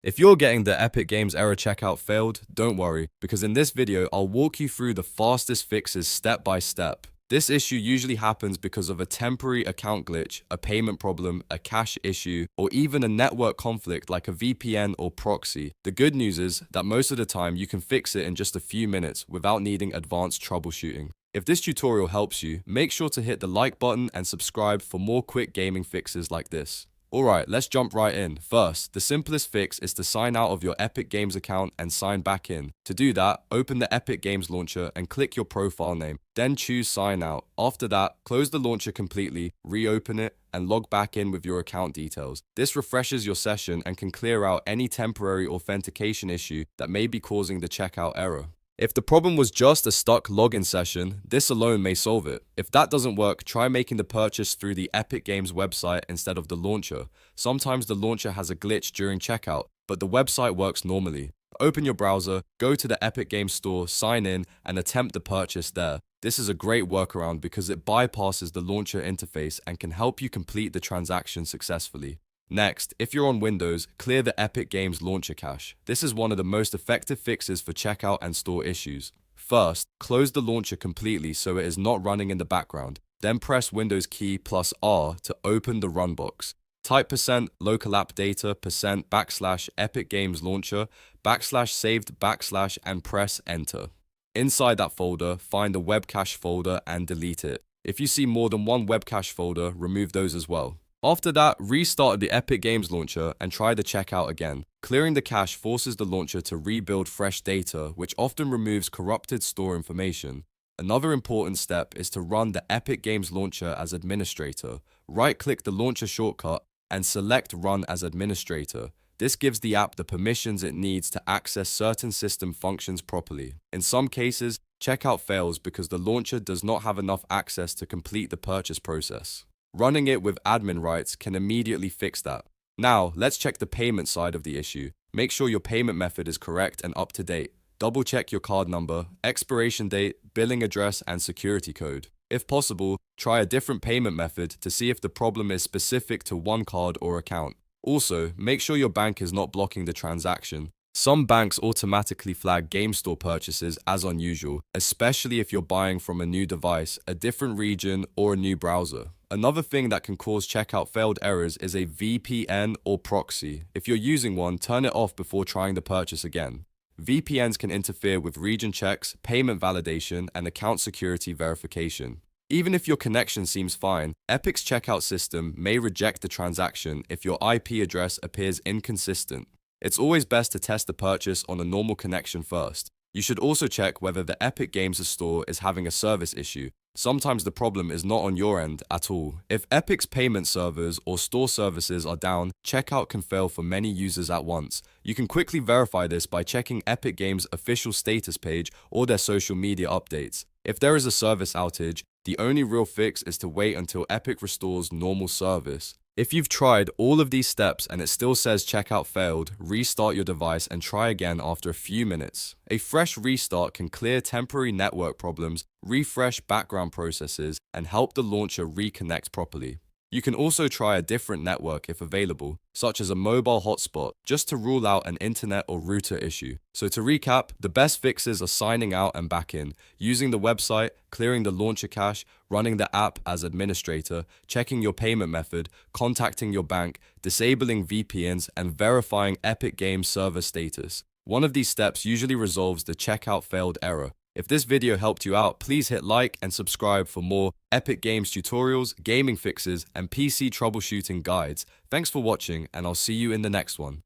If you're getting the Epic Games error checkout failed, don't worry, because in this video, I'll walk you through the fastest fixes step by step. This issue usually happens because of a temporary account glitch, a payment problem, a cache issue, or even a network conflict like a VPN or proxy. The good news is that most of the time you can fix it in just a few minutes without needing advanced troubleshooting. If this tutorial helps you, make sure to hit the like button and subscribe for more quick gaming fixes like this. Alright, let's jump right in. First, the simplest fix is to sign out of your Epic Games account and sign back in. To do that, open the Epic Games launcher and click your profile name, then choose sign out. After that, close the launcher completely, reopen it, and log back in with your account details. This refreshes your session and can clear out any temporary authentication issue that may be causing the checkout error. If the problem was just a stuck login session, this alone may solve it. If that doesn't work, try making the purchase through the Epic Games website instead of the launcher. Sometimes the launcher has a glitch during checkout, but the website works normally. Open your browser, go to the Epic Games store, sign in, and attempt the purchase there. This is a great workaround because it bypasses the launcher interface and can help you complete the transaction successfully. Next, if you're on Windows, clear the Epic Games launcher cache. This is one of the most effective fixes for checkout and store issues. First, close the launcher completely so it is not running in the background. Then press Windows key plus R to open the run box. Type %local app data %/ Epic Games launcher /saved / and press enter. Inside that folder, find the webcache folder and delete it. If you see more than one webcache folder, remove those as well. After that, restart the Epic Games launcher and try the checkout again. Clearing the cache forces the launcher to rebuild fresh data, which often removes corrupted store information. Another important step is to run the Epic Games launcher as administrator. Right-click the launcher shortcut and select Run as Administrator. This gives the app the permissions it needs to access certain system functions properly. In some cases, checkout fails because the launcher does not have enough access to complete the purchase process. Running it with admin rights can immediately fix that. Now, let's check the payment side of the issue. Make sure your payment method is correct and up to date. Double check your card number, expiration date, billing address, and security code. If possible, try a different payment method to see if the problem is specific to one card or account. Also, make sure your bank is not blocking the transaction. Some banks automatically flag game store purchases as unusual, especially if you're buying from a new device, a different region, or a new browser. Another thing that can cause checkout failed errors is a VPN or proxy. If you're using one, turn it off before trying the purchase again. VPNs can interfere with region checks, payment validation, and account security verification. Even if your connection seems fine, Epic's checkout system may reject the transaction if your IP address appears inconsistent. It's always best to test the purchase on a normal connection first. You should also check whether the Epic Games store is having a service issue. Sometimes the problem is not on your end at all. If Epic's payment servers or store services are down, checkout can fail for many users at once. You can quickly verify this by checking Epic Games' official status page or their social media updates. If there is a service outage, the only real fix is to wait until Epic restores normal service. If you've tried all of these steps and it still says checkout failed, restart your device and try again after a few minutes. A fresh restart can clear temporary network problems, refresh background processes, and help the launcher reconnect properly. You can also try a different network if available, such as a mobile hotspot, just to rule out an internet or router issue. So to recap, the best fixes are signing out and back in, using the website, clearing the launcher cache, running the app as administrator, checking your payment method, contacting your bank, disabling VPNs, and verifying Epic Games server status. One of these steps usually resolves the checkout failed error. If this video helped you out, please hit like and subscribe for more Epic Games tutorials, gaming fixes, and PC troubleshooting guides. Thanks for watching, and I'll see you in the next one.